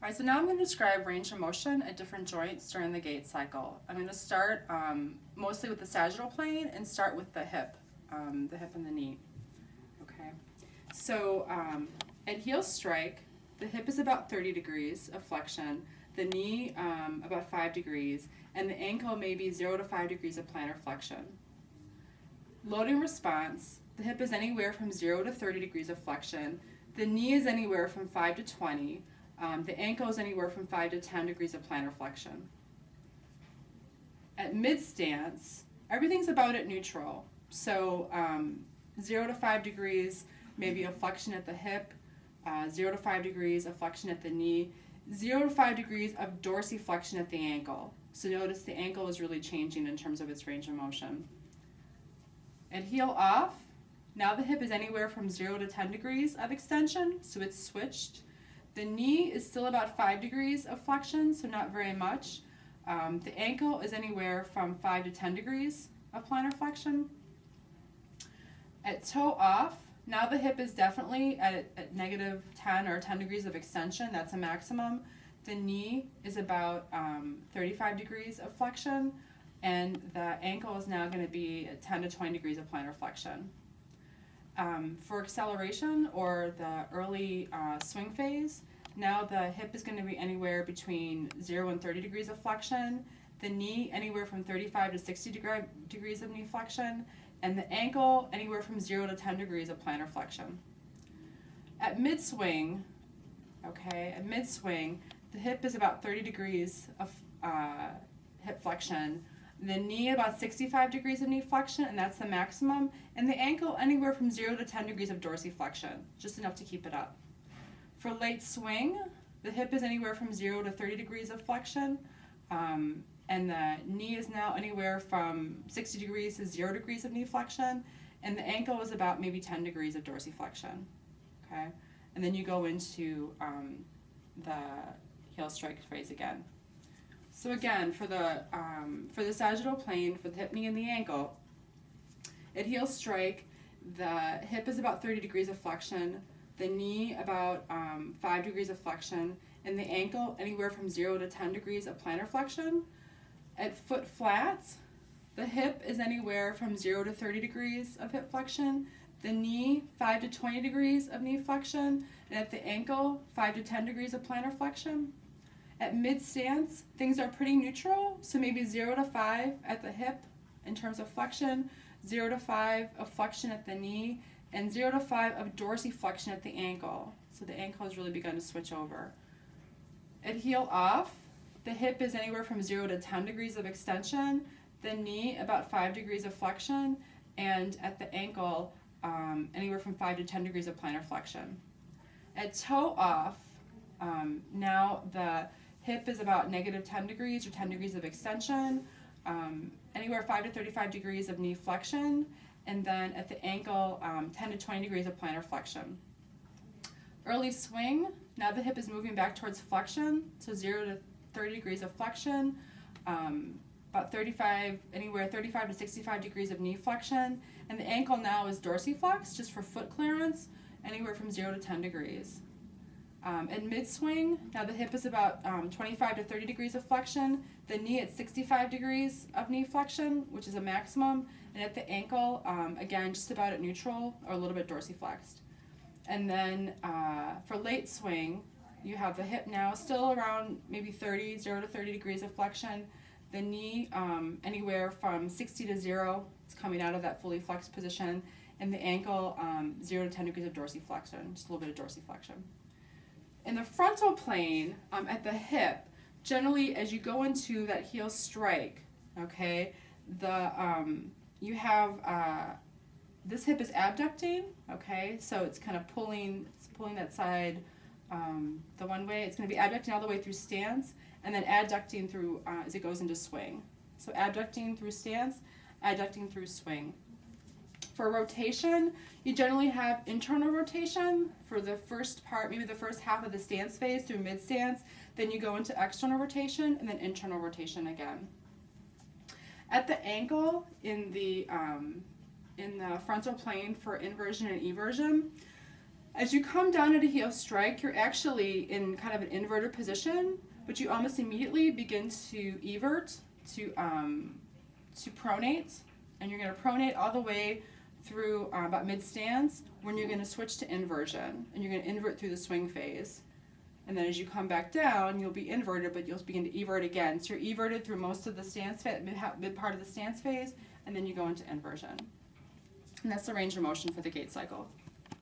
Alright, so now I'm going to describe range of motion at different joints during the gait cycle. I'm going to start mostly with the sagittal plane and start with the hip and the knee. Okay, so at heel strike, the hip is about 30 degrees of flexion, the knee about 5 degrees, and the ankle maybe 0 to 5 degrees of plantar flexion. Loading response, the hip is anywhere from 0 to 30 degrees of flexion, the knee is anywhere from 5 to 20, the ankle is anywhere from 5 to 10 degrees of plantar flexion. At mid-stance, everything's about at neutral. So 0 to 5 degrees, maybe a flexion at the hip, 0 to 5 degrees of flexion at the knee, 0 to 5 degrees of dorsiflexion at the ankle. So notice the ankle is really changing in terms of its range of motion. At heel off, now the hip is anywhere from 0 to 10 degrees of extension, so it's switched. The knee is still about 5 degrees of flexion, so not very much. The ankle is anywhere from 5 to 10 degrees of plantar flexion. At toe off, now the hip is definitely at negative 10 or 10 degrees of extension, that's a maximum. The knee is about 35 degrees of flexion, and the ankle is now going to be at 10 to 20 degrees of plantar flexion. For acceleration or the early swing phase, now the hip is going to be anywhere between 0 and 30 degrees of flexion, the knee anywhere from 35 to 60 degrees of knee flexion, and the ankle anywhere from 0 to 10 degrees of plantar flexion. At mid-swing, the hip is about 30 degrees of hip flexion, the knee about 65 degrees of knee flexion, and that's the maximum, and the ankle anywhere from 0 to 10 degrees of dorsiflexion, just enough to keep it up. For late swing, the hip is anywhere from 0 to 30 degrees of flexion, and the knee is now anywhere from 60 degrees to 0 degrees of knee flexion, and the ankle is about maybe 10 degrees of dorsiflexion. Okay, and then you go into the heel strike phase again. So again, for the sagittal plane, for the hip, knee, and the ankle, at heel strike, the hip is about 30 degrees of flexion, the knee about 5 degrees of flexion, and the ankle anywhere from 0 to 10 degrees of plantar flexion. At foot flat, the hip is anywhere from 0 to 30 degrees of hip flexion, the knee 5 to 20 degrees of knee flexion, and at the ankle 5 to 10 degrees of plantar flexion. At mid-stance, things are pretty neutral, so maybe 0 to 5 at the hip in terms of flexion, 0 to 5 of flexion at the knee, and 0 to 5 of dorsiflexion at the ankle. So the ankle has really begun to switch over. At heel off, the hip is anywhere from 0 to 10 degrees of extension, the knee about 5 degrees of flexion, and at the ankle anywhere from 5 to 10 degrees of plantar flexion. At toe off, now the hip is about negative 10 degrees or 10 degrees of extension, anywhere 5 to 35 degrees of knee flexion, and then at the ankle 10 to 20 degrees of plantar flexion. Early swing, now the hip is moving back towards flexion, so 0 to 30 degrees of flexion, about 35 to 65 degrees of knee flexion, and the ankle now is dorsiflex, just for foot clearance, anywhere from 0 to 10 degrees. At mid-swing, now the hip is about 25 to 30 degrees of flexion, the knee at 65 degrees of knee flexion, which is a maximum, and at the ankle, again, just about at neutral or a little bit dorsiflexed. And then for late swing, you have the hip now still around maybe 0 to 30 degrees of flexion, the knee anywhere from 60 to 0, it's coming out of that fully flexed position, and the ankle 0 to 10 degrees of dorsiflexion, just a little bit of dorsiflexion. In the frontal plane, at the hip, generally as you go into that heel strike, okay, you have this hip is abducting, okay, so it's kind of pulling that side the one way. It's going to be abducting all the way through stance, and then adducting through as it goes into swing. So abducting through stance, adducting through swing. For rotation, you generally have internal rotation for the first part, maybe the first half of the stance phase through mid-stance, then you go into external rotation, and then internal rotation again. At the ankle, in the frontal plane for inversion and eversion, As you come down at a heel strike, you're actually in kind of an inverted position, but you almost immediately begin to evert, to pronate, and you're going to pronate all the way through about mid-stance, when you're going to switch to inversion, and you're going to invert through the swing phase. And then as you come back down, you'll be inverted, but you'll begin to evert again. So you're everted through most of the stance phase, mid part of the stance phase, and then you go into inversion. And that's the range of motion for the gait cycle.